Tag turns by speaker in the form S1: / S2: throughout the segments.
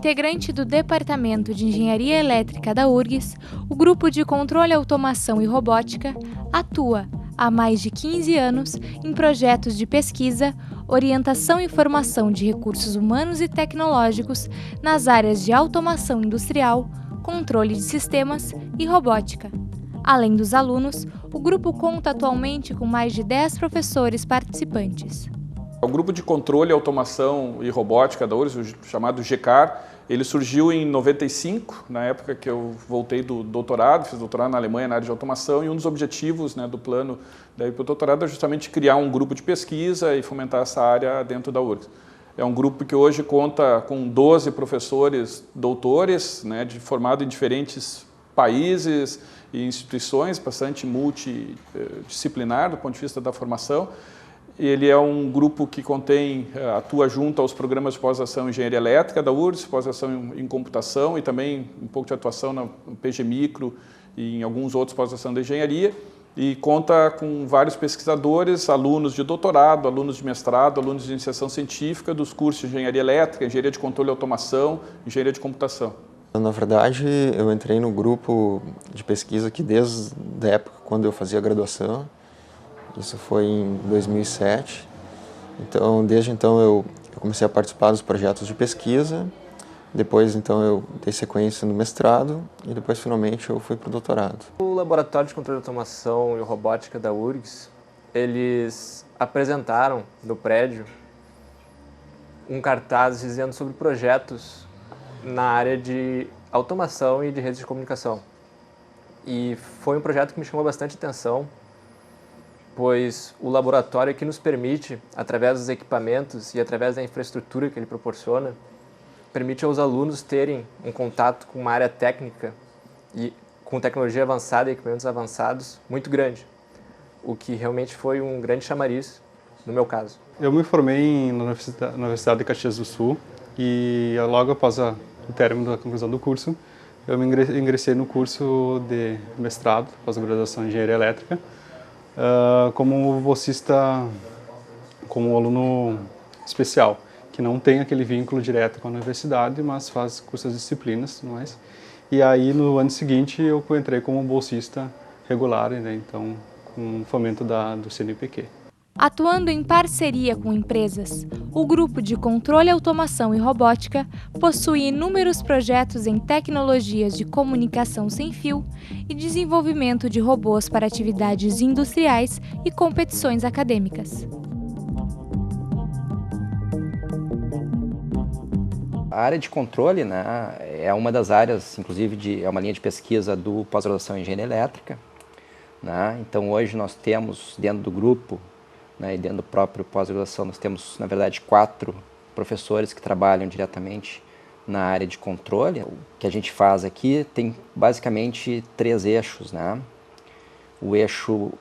S1: integrante do Departamento de Engenharia Elétrica da URGS, o Grupo de Controle, Automação e Robótica atua há mais de 15 anos em projetos de pesquisa, orientação e formação de recursos humanos e tecnológicos nas áreas de automação industrial, controle de sistemas e robótica. Além dos alunos, o grupo conta atualmente com mais de 10 professores participantes.
S2: O Grupo de Controle, Automação e Robótica da URGS, chamado GCAR, ele surgiu em 95, na época que eu voltei do doutorado, fiz doutorado na Alemanha na área de automação, e um dos objetivos, do plano para o doutorado é justamente criar um grupo de pesquisa e fomentar essa área dentro da URGS. É um grupo que hoje conta com 12 professores doutores, formado em diferentes países e instituições, bastante multidisciplinar do ponto de vista da formação. Ele é um grupo que atua junto aos programas de pós-graduação em Engenharia Elétrica da URGS, pós-graduação em Computação e também um pouco de atuação na PG Micro e em alguns outros pós-graduação da Engenharia. E conta com vários pesquisadores, alunos de doutorado, alunos de mestrado, alunos de iniciação científica dos cursos de Engenharia Elétrica, Engenharia de Controle e Automação, Engenharia de Computação.
S3: Na verdade, eu entrei no grupo de pesquisa aqui desde a época quando eu fazia graduação. Isso foi em 2007. Então, desde então eu comecei a participar dos projetos de pesquisa. Depois, então, eu dei sequência no mestrado e depois, finalmente, eu fui para o doutorado.
S4: O Laboratório de Controle de Automação e Robótica da URGS, eles apresentaram no prédio um cartaz dizendo sobre projetos na área de automação e de redes de comunicação. E foi um projeto que me chamou bastante atenção, pois o laboratório que nos permite, através dos equipamentos e através da infraestrutura que ele proporciona, permite aos alunos terem um contato com uma área técnica e com tecnologia avançada e equipamentos avançados muito grande, o que realmente foi um grande chamariz no meu caso.
S5: Eu me formei na Universidade de Caxias do Sul e logo após o término da conclusão do curso, eu me ingressei no curso de mestrado, pós-graduação em Engenharia Elétrica, como bolsista, como aluno especial, que não tem aquele vínculo direto com a universidade, mas faz cursos de disciplinas e tudo mais. E aí, no ano seguinte, eu entrei como bolsista regular, então, com fomento do CNPq.
S1: Atuando em parceria com empresas, o Grupo de Controle, Automação e Robótica possui inúmeros projetos em tecnologias de comunicação sem fio e desenvolvimento de robôs para atividades industriais e competições acadêmicas.
S6: A área de controle, é uma das áreas, inclusive, é uma linha de pesquisa do pós-graduação em Engenharia Elétrica. Então, hoje nós temos, dentro do grupo, e dentro do próprio pós-graduação, nós temos, na verdade, 4 professores que trabalham diretamente na área de controle. O que a gente faz aqui tem, basicamente, 3 eixos. O eixo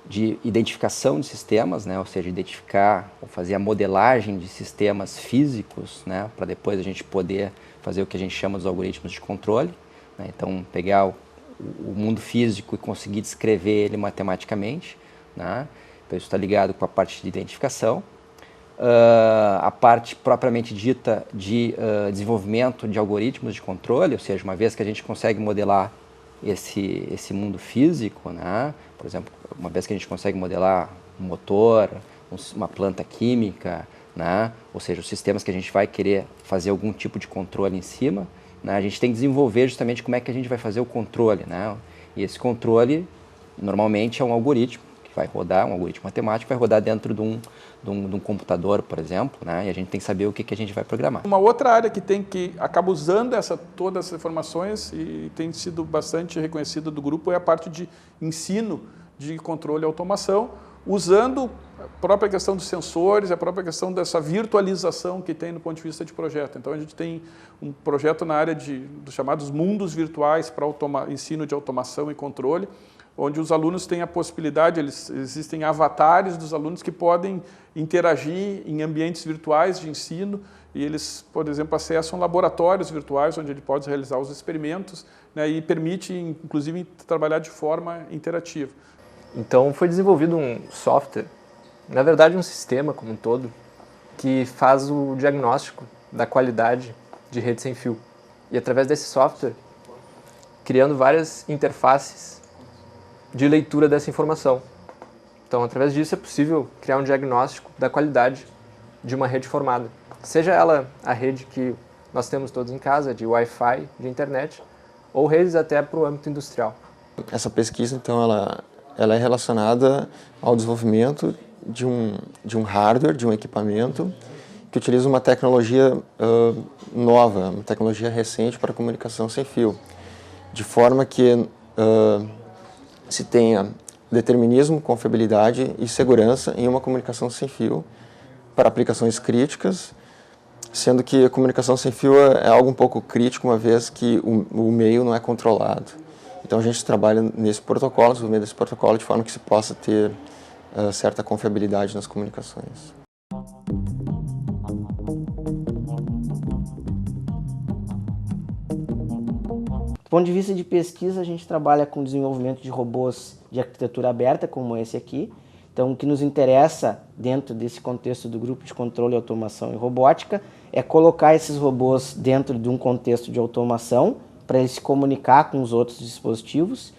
S6: de identificação de sistemas, ou seja, identificar ou fazer a modelagem de sistemas físicos, para depois a gente poder fazer o que a gente chama dos algoritmos de controle. Então, pegar o mundo físico e conseguir descrever ele matematicamente. Então, isso está ligado com a parte de identificação. A parte propriamente dita de desenvolvimento de algoritmos de controle, ou seja, uma vez que a gente consegue modelar esse mundo físico, por exemplo, uma vez que a gente consegue modelar um motor, uma planta química, ou seja, os sistemas que a gente vai querer fazer algum tipo de controle em cima, a gente tem que desenvolver justamente como é que a gente vai fazer o controle. E esse controle, normalmente, é um algoritmo que vai rodar, um algoritmo matemático, vai rodar dentro de um computador, por exemplo, e a gente tem que saber o que a gente vai programar.
S2: Uma outra área que acaba usando todas essas informações e tem sido bastante reconhecida do grupo é a parte de ensino de controle e automação, usando a própria questão dos sensores, a própria questão dessa virtualização que tem no ponto de vista de projeto. Então, a gente tem um projeto na área dos chamados mundos virtuais para ensino de automação e controle, onde os alunos têm a possibilidade, existem avatares dos alunos que podem interagir em ambientes virtuais de ensino e eles, por exemplo, acessam laboratórios virtuais onde ele pode realizar os experimentos, e permite, inclusive, trabalhar de forma interativa.
S4: Então, foi desenvolvido um software, na verdade um sistema como um todo, que faz o diagnóstico da qualidade de rede sem fio. E através desse software, criando várias interfaces de leitura dessa informação. Então, através disso é possível criar um diagnóstico da qualidade de uma rede formada. Seja ela a rede que nós temos todos em casa, de Wi-Fi, de internet, ou redes até para o âmbito industrial.
S3: Essa pesquisa, então, ela é relacionada ao desenvolvimento de um hardware, de um equipamento, que utiliza uma tecnologia nova, uma tecnologia recente para comunicação sem fio, de forma que se tenha determinismo, confiabilidade e segurança em uma comunicação sem fio para aplicações críticas, sendo que a comunicação sem fio é algo um pouco crítico, uma vez que o meio não é controlado. Então a gente trabalha nesse protocolo, desenvolvimento desse protocolo, de forma que se possa ter certa confiabilidade nas comunicações.
S7: Do ponto de vista de pesquisa, a gente trabalha com desenvolvimento de robôs de arquitetura aberta, como esse aqui. Então, o que nos interessa, dentro desse contexto do grupo de controle, automação e robótica, é colocar esses robôs dentro de um contexto de automação, para eles se comunicar com os outros dispositivos,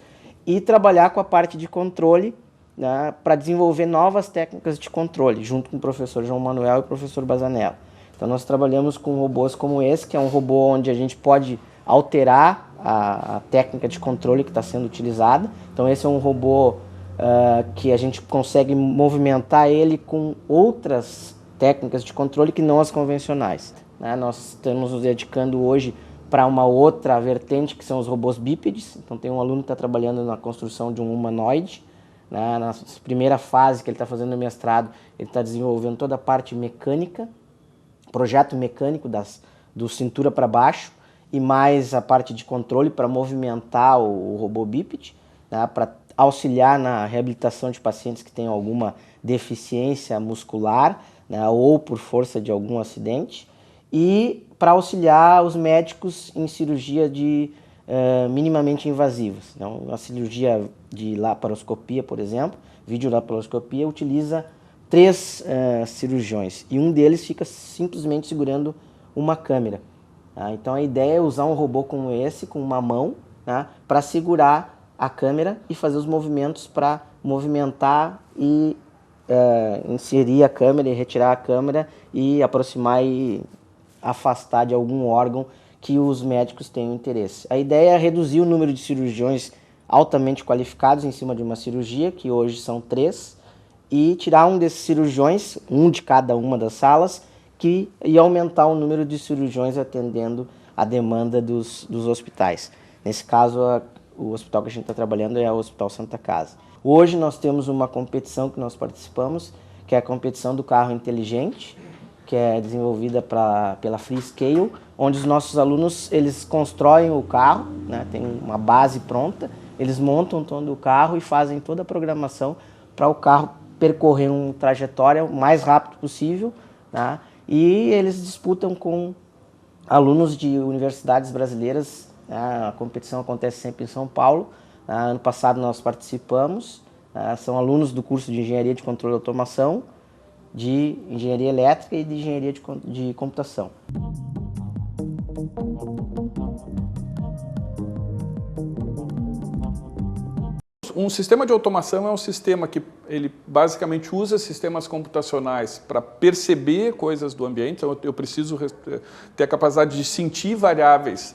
S7: e trabalhar com a parte de controle, né, para desenvolver novas técnicas de controle, junto com o professor João Manuel e o professor Bazanello. Então, nós trabalhamos com robôs como esse, que é um robô onde a gente pode alterar a técnica de controle que está sendo utilizada. Então esse é um robô que a gente consegue movimentar ele com outras técnicas de controle que não as convencionais, né? Nós estamos nos dedicando hoje para uma outra vertente, que são os robôs bípedes. Então tem um aluno que está trabalhando na construção de um humanoide, né? Na primeira fase que ele está fazendo no mestrado, ele está desenvolvendo toda a parte mecânica, projeto mecânico do cintura para baixo, e mais a parte de controle para movimentar o robô bípede, né, para auxiliar na reabilitação de pacientes que têm alguma deficiência muscular, né, ou por força de algum acidente, e para auxiliar os médicos em cirurgia minimamente invasivas. Então, a cirurgia de laparoscopia, por exemplo, videolaparoscopia, utiliza 3 cirurgiões, e um deles fica simplesmente segurando uma câmera. Então a ideia é usar um robô como esse, com uma mão, né, para segurar a câmera e fazer os movimentos para movimentar e inserir a câmera e retirar a câmera e aproximar e afastar de algum órgão que os médicos tenham interesse. A ideia é reduzir o número de cirurgiões altamente qualificados em cima de uma cirurgia, que hoje são 3, e tirar um desses cirurgiões, um de cada uma das salas, e aumentar o número de cirurgiões atendendo a demanda dos hospitais. Nesse caso, o hospital que a gente está trabalhando é o Hospital Santa Casa. Hoje nós temos uma competição que nós participamos, que é a competição do carro inteligente, que é desenvolvida pela Freescale, onde os nossos alunos eles constroem o carro, né, tem uma base pronta, eles montam todo o carro e fazem toda a programação para o carro percorrer uma trajetória o mais rápido possível, né? E eles disputam com alunos de universidades brasileiras. A competição acontece sempre em São Paulo. Ano passado nós participamos. São alunos do curso de Engenharia de Controle e Automação, de Engenharia Elétrica e de Engenharia de Computação.
S2: Um sistema de automação é um sistema que ele basicamente usa sistemas computacionais para perceber coisas do ambiente. Então eu preciso ter a capacidade de sentir variáveis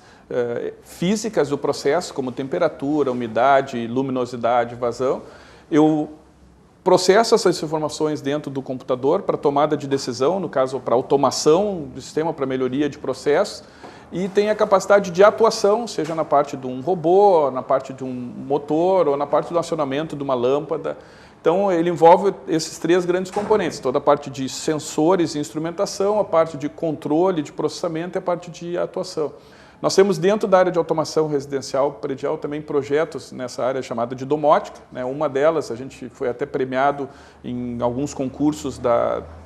S2: físicas do processo, como temperatura, umidade, luminosidade, vazão. Eu processo essas informações dentro do computador para tomada de decisão, no caso para automação do sistema, para melhoria de processos, e tem a capacidade de atuação, seja na parte de um robô, na parte de um motor ou na parte do acionamento de uma lâmpada. Então ele envolve esses 3 grandes componentes, toda a parte de sensores e instrumentação, a parte de controle, de processamento e a parte de atuação. Nós temos dentro da área de automação residencial predial também projetos nessa área chamada de domótica, né? Uma delas, a gente foi até premiado em alguns concursos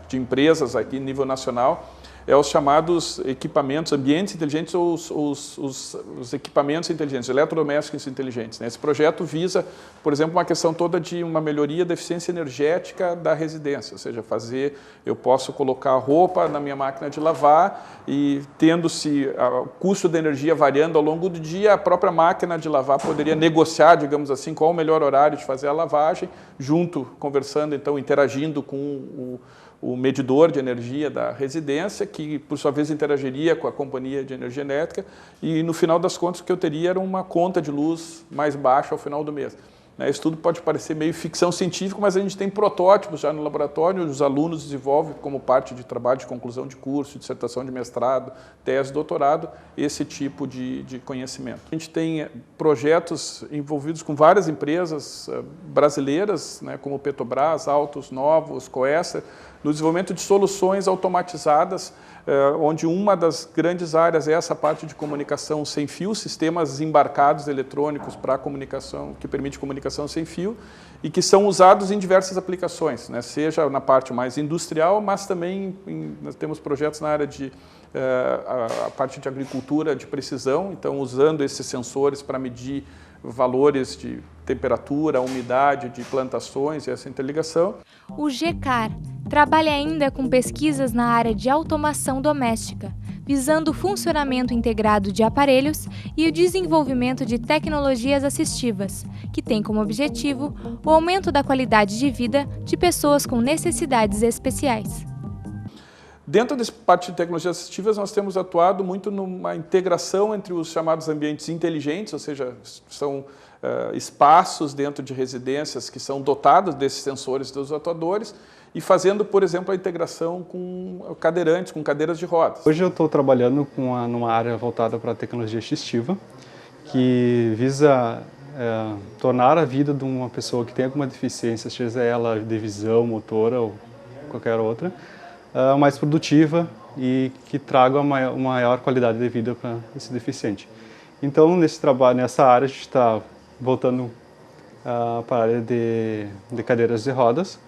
S2: de empresas aqui em nível nacional, é os chamados equipamentos, ambientes inteligentes ou os equipamentos inteligentes, eletrodomésticos inteligentes, né? Esse projeto visa, por exemplo, uma questão toda de uma melhoria da eficiência energética da residência, ou seja, eu posso colocar roupa na minha máquina de lavar e tendo-se o custo da energia variando ao longo do dia, a própria máquina de lavar poderia negociar, digamos assim, qual o melhor horário de fazer a lavagem, junto, conversando, então, interagindo com o medidor de energia da residência, que, por sua vez, interagiria com a companhia de energia elétrica, e, no final das contas, o que eu teria era uma conta de luz mais baixa ao final do mês. Isso tudo pode parecer meio ficção científica, mas a gente tem protótipos já no laboratório, os alunos desenvolvem como parte de trabalho de conclusão de curso, dissertação de mestrado, tese, doutorado, esse tipo de conhecimento. A gente tem projetos envolvidos com várias empresas brasileiras, né, como Petrobras, Autos Novos, Coesa, no desenvolvimento de soluções automatizadas, onde uma das grandes áreas é essa parte de comunicação sem fio, sistemas embarcados eletrônicos para comunicação, que permite comunicação sem fio, e que são usados em diversas aplicações, né? Seja na parte mais industrial, mas também nós temos projetos na área de a parte de agricultura de precisão, então usando esses sensores para medir valores de temperatura, umidade de plantações e essa interligação.
S1: O GECAR trabalha ainda com pesquisas na área de automação doméstica, visando o funcionamento integrado de aparelhos e o desenvolvimento de tecnologias assistivas, que tem como objetivo o aumento da qualidade de vida de pessoas com necessidades especiais.
S2: Dentro dessa parte de tecnologias assistivas, nós temos atuado muito numa integração entre os chamados ambientes inteligentes, ou seja, são espaços dentro de residências que são dotados desses sensores dos atuadores e fazendo, por exemplo, a integração com cadeirantes, com cadeiras de rodas.
S5: Hoje eu estou trabalhando numa área voltada para a tecnologia assistiva, que visa tornar a vida de uma pessoa que tem alguma deficiência, seja ela de visão, motora ou qualquer outra, mais produtiva e que traga uma maior qualidade de vida para esse deficiente. Então, nessa área, a gente está voltando para a área de cadeiras de rodas,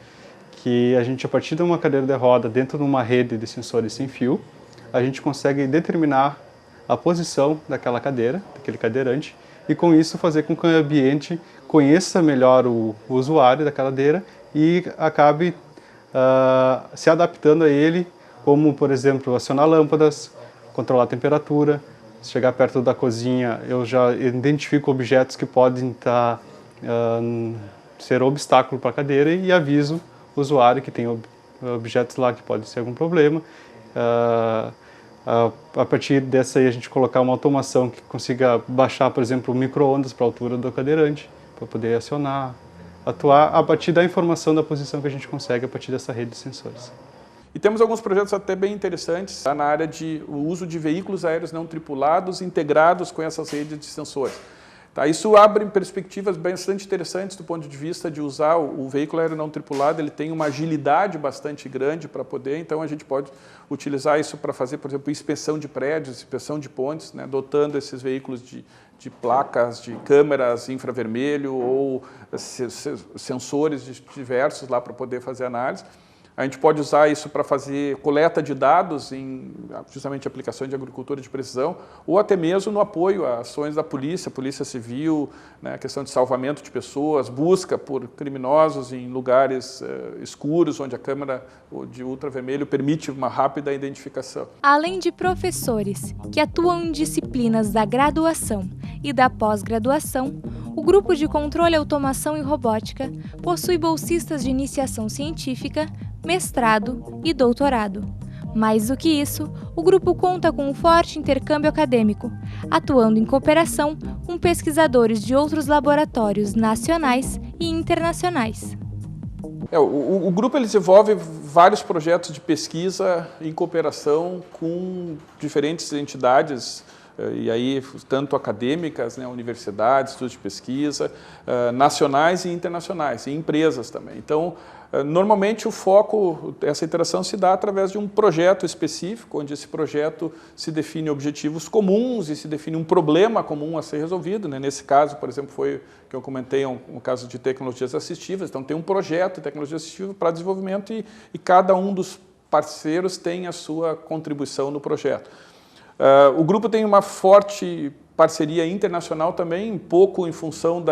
S5: que a gente, a partir de uma cadeira de roda, dentro de uma rede de sensores sem fio, a gente consegue determinar a posição daquela cadeira, daquele cadeirante, e com isso fazer com que o ambiente conheça melhor o usuário da cadeira e acabe se adaptando a ele, como, por exemplo, acionar lâmpadas, controlar a temperatura. Se chegar perto da cozinha, eu já identifico objetos que podem ser obstáculo para a cadeira e aviso o usuário que tem objetos lá que pode ser algum problema. A partir dessa aí, a gente colocar uma automação que consiga baixar, por exemplo, o micro-ondas para a altura do cadeirante, para poder atuar a partir da informação da posição que a gente consegue a partir dessa rede de sensores.
S2: E temos alguns projetos até bem interessantes na área de o uso de veículos aéreos não tripulados integrados com essas redes de sensores. Isso abre perspectivas bastante interessantes do ponto de vista de usar o veículo aéreo não tripulado. Ele tem uma agilidade bastante grande para poder, então a gente pode utilizar isso para fazer, por exemplo, inspeção de prédios, inspeção de pontes, né, dotando esses veículos de placas, de câmeras infravermelho ou sensores diversos lá para poder fazer análise. A gente pode usar isso para fazer coleta de dados em justamente aplicações de agricultura de precisão ou até mesmo no apoio a ações da Polícia Civil, né, questão de salvamento de pessoas, busca por criminosos em lugares escuros, onde a câmera de ultravermelho permite uma rápida identificação.
S1: Além de professores que atuam em disciplinas da graduação e da pós-graduação, o Grupo de Controle, Automação e Robótica possui bolsistas de iniciação científica, mestrado e doutorado. Mais do que isso, o grupo conta com um forte intercâmbio acadêmico, atuando em cooperação com pesquisadores de outros laboratórios nacionais e internacionais.
S2: O grupo ele desenvolve vários projetos de pesquisa em cooperação com diferentes entidades, e aí tanto acadêmicas, né, universidades, estudos de pesquisa, nacionais e internacionais, e empresas também. Então, normalmente o foco, essa interação se dá através de um projeto específico, onde esse projeto se define objetivos comuns e se define um problema comum a ser resolvido, né? Nesse caso, por exemplo, foi que eu comentei, um caso de tecnologias assistivas. Então tem um projeto de tecnologia assistiva para desenvolvimento e cada um dos parceiros têm a sua contribuição no projeto. O grupo tem uma forte parceria internacional também, um pouco em função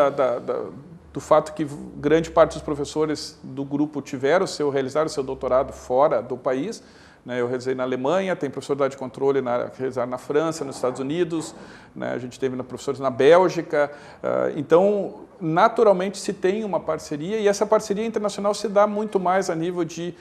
S2: do fato que grande parte dos professores do grupo realizaram o seu doutorado fora do país. Eu realizei na Alemanha, tem professor de controle realizado na França, nos Estados Unidos, a gente teve professores na Bélgica. Então, naturalmente, se tem uma parceria, e essa parceria internacional se dá muito mais a nível de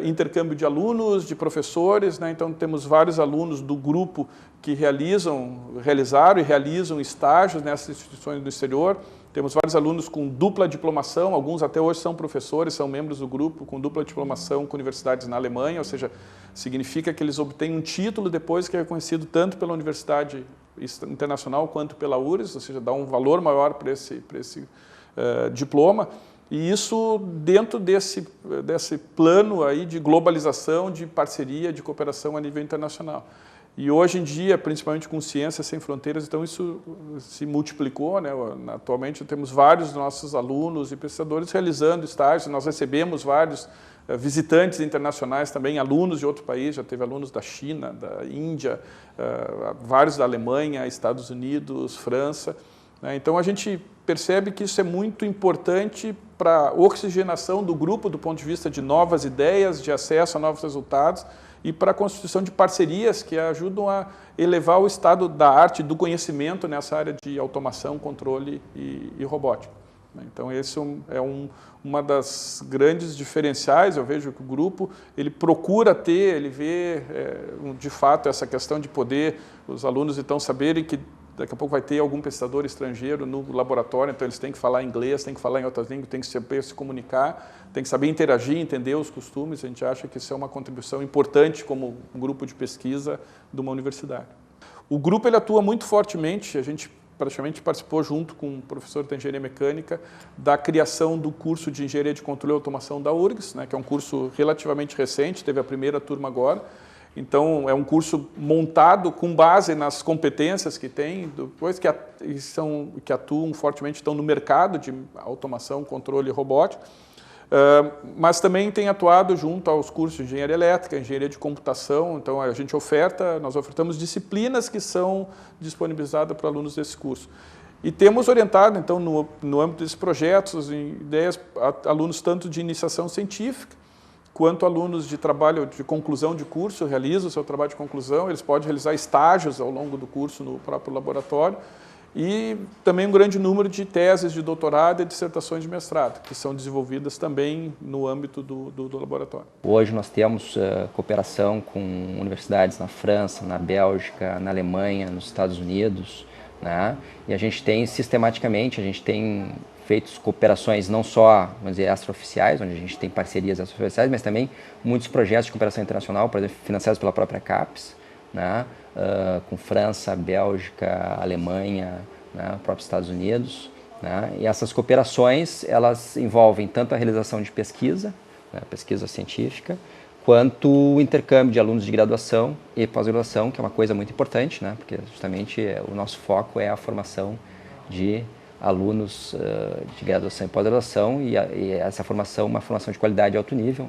S2: intercâmbio de alunos, de professores. Então, temos vários alunos do grupo que realizaram e realizam estágios nessas instituições do exterior. Temos vários alunos com dupla diplomação, alguns até hoje são professores, são membros do grupo com dupla diplomação com universidades na Alemanha, ou seja, significa que eles obtêm um título depois que é reconhecido tanto pela Universidade Internacional quanto pela URGS, ou seja, dá um valor maior para esse diploma. E isso dentro desse plano aí de globalização, de parceria, de cooperação a nível internacional. E hoje em dia, principalmente com Ciências Sem Fronteiras, então isso se multiplicou, Atualmente temos vários dos nossos alunos e pesquisadores realizando estágios, nós recebemos vários visitantes internacionais também, alunos de outro país, já teve alunos da China, da Índia, vários da Alemanha, Estados Unidos, França. Então a gente percebe que isso é muito importante para a oxigenação do grupo do ponto de vista de novas ideias, de acesso a novos resultados, e para a constituição de parcerias que ajudam a elevar o estado da arte, do conhecimento nessa área de automação, controle e robótica. Então, esse é uma das grandes diferenciais. Eu vejo que o grupo ele procura ter, ele vê de fato essa questão de poder, os alunos então saberem que daqui a pouco vai ter algum pesquisador estrangeiro no laboratório, então eles têm que falar inglês, têm que falar em outras línguas, têm que saber se comunicar, têm que saber interagir, entender os costumes. A gente acha que isso é uma contribuição importante como um grupo de pesquisa de uma universidade. O grupo ele atua muito fortemente, a gente praticamente participou junto com o professor de Engenharia Mecânica da criação do curso de Engenharia de Controle e Automação da URGS, que é um curso relativamente recente, teve a primeira turma agora. Então, é um curso montado com base nas competências que tem, depois que atuam fortemente, estão no mercado de automação, controle e robótica, mas também tem atuado junto aos cursos de engenharia elétrica, engenharia de computação. Então, nós ofertamos disciplinas que são disponibilizadas para alunos desse curso. E temos orientado, então, no âmbito desses projetos, ideias, alunos tanto de iniciação científica, quanto alunos de trabalho de conclusão de curso, realizam o seu trabalho de conclusão, eles podem realizar estágios ao longo do curso no próprio laboratório, e também um grande número de teses de doutorado e dissertações de mestrado, que são desenvolvidas também no âmbito do laboratório.
S6: Hoje nós temos cooperação com universidades na França, na Bélgica, na Alemanha, nos Estados Unidos, e a gente tem sistematicamente, feitos cooperações não só, vamos dizer, extraoficiais, onde a gente tem parcerias extraoficiais, mas também muitos projetos de cooperação internacional, por exemplo, financiados pela própria CAPES, com França, Bélgica, Alemanha, próprios Estados Unidos. E essas cooperações, elas envolvem tanto a realização de pesquisa, pesquisa científica, quanto o intercâmbio de alunos de graduação e pós-graduação, que é uma coisa muito importante, porque justamente o nosso foco é a formação de alunos de graduação e pós-graduação, e essa formação, uma formação de qualidade de alto nível,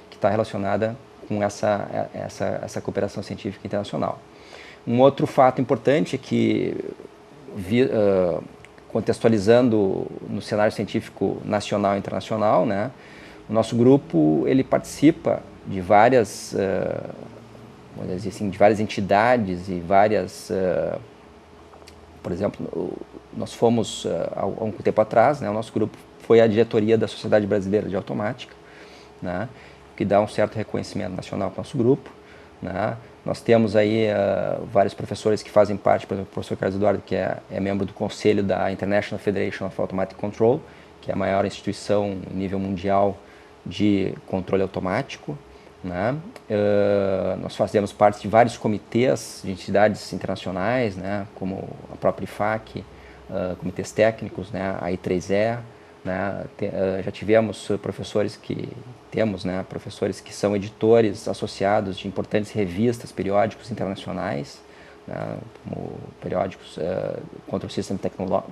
S6: que está relacionada com essa cooperação científica internacional. Um outro fato importante é que, contextualizando no cenário científico nacional e internacional, o nosso grupo ele participa de várias, vamos dizer assim, de várias entidades e várias, por exemplo, nós fomos, há um tempo atrás, o nosso grupo foi a diretoria da Sociedade Brasileira de Automática, que dá um certo reconhecimento nacional para o nosso grupo. Nós temos aí vários professores que fazem parte, por exemplo, o professor Carlos Eduardo, que é membro do conselho da International Federation of Automatic Control, que é a maior instituição em nível mundial de controle automático. Nós fazemos parte de vários comitês de entidades internacionais, como a própria IFAC, comitês técnicos, a I3E. Já tivemos professores que são editores associados de importantes revistas, periódicos internacionais, como periódicos Control System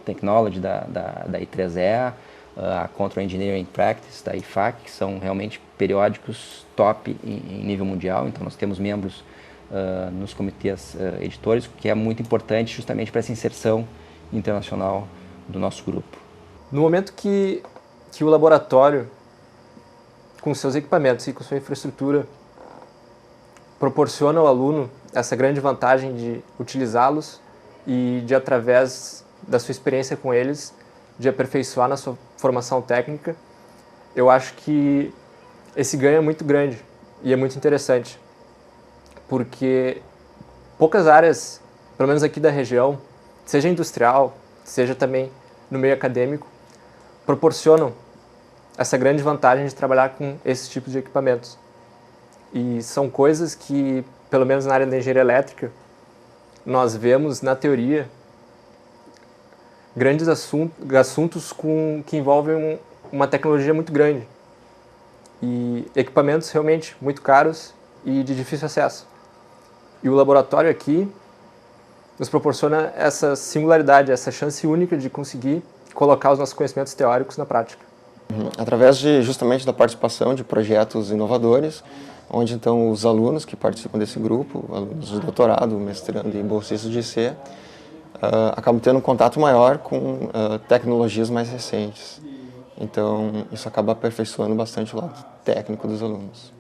S6: Technology da I3E, a Control Engineering Practice da IFAC, que são realmente periódicos top em nível mundial. Então nós temos membros nos comitês editores, que é muito importante justamente para essa inserção internacional do nosso grupo.
S4: No momento que o laboratório, com seus equipamentos e com sua infraestrutura, proporciona ao aluno essa grande vantagem de utilizá-los e de, através da sua experiência com eles, de aperfeiçoar na sua formação técnica, eu acho que esse ganho é muito grande e é muito interessante, porque poucas áreas, pelo menos aqui da região, seja industrial, seja também no meio acadêmico, proporcionam essa grande vantagem de trabalhar com esse tipo de equipamentos. E são coisas que, pelo menos na área da engenharia elétrica, nós vemos na teoria grandes assuntos que envolvem uma tecnologia muito grande e equipamentos realmente muito caros e de difícil acesso. E o laboratório aqui nos proporciona essa singularidade, essa chance única de conseguir colocar os nossos conhecimentos teóricos na prática.
S3: Através justamente da participação de projetos inovadores, onde então os alunos que participam desse grupo, alunos de doutorado, mestrando e bolsistas de IC, acabam tendo um contato maior com tecnologias mais recentes. Então isso acaba aperfeiçoando bastante o lado técnico dos alunos.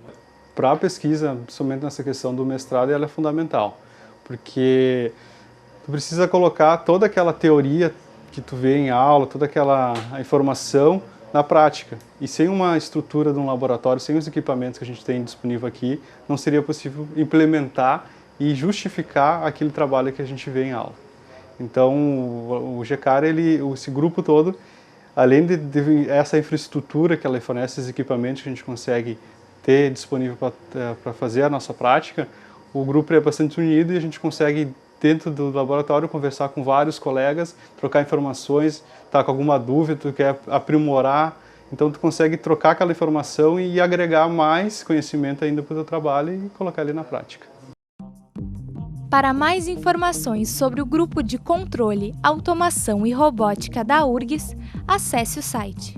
S5: Para a pesquisa, principalmente nessa questão do mestrado, ela é fundamental, porque tu precisa colocar toda aquela teoria que tu vê em aula, toda aquela informação na prática. E sem uma estrutura de um laboratório, sem os equipamentos que a gente tem disponível aqui, não seria possível implementar e justificar aquele trabalho que a gente vê em aula. Então, o GCAR, esse grupo todo, além de essa infraestrutura que ela fornece, esses equipamentos que a gente consegue ter disponível para fazer a nossa prática, o grupo é bastante unido e a gente consegue, dentro do laboratório, conversar com vários colegas, trocar informações, tá com alguma dúvida, tu quer aprimorar, então tu consegue trocar aquela informação e agregar mais conhecimento ainda para o teu trabalho e colocar ele na prática.
S1: Para mais informações sobre o Grupo de Controle, Automação e Robótica da URGS, acesse o site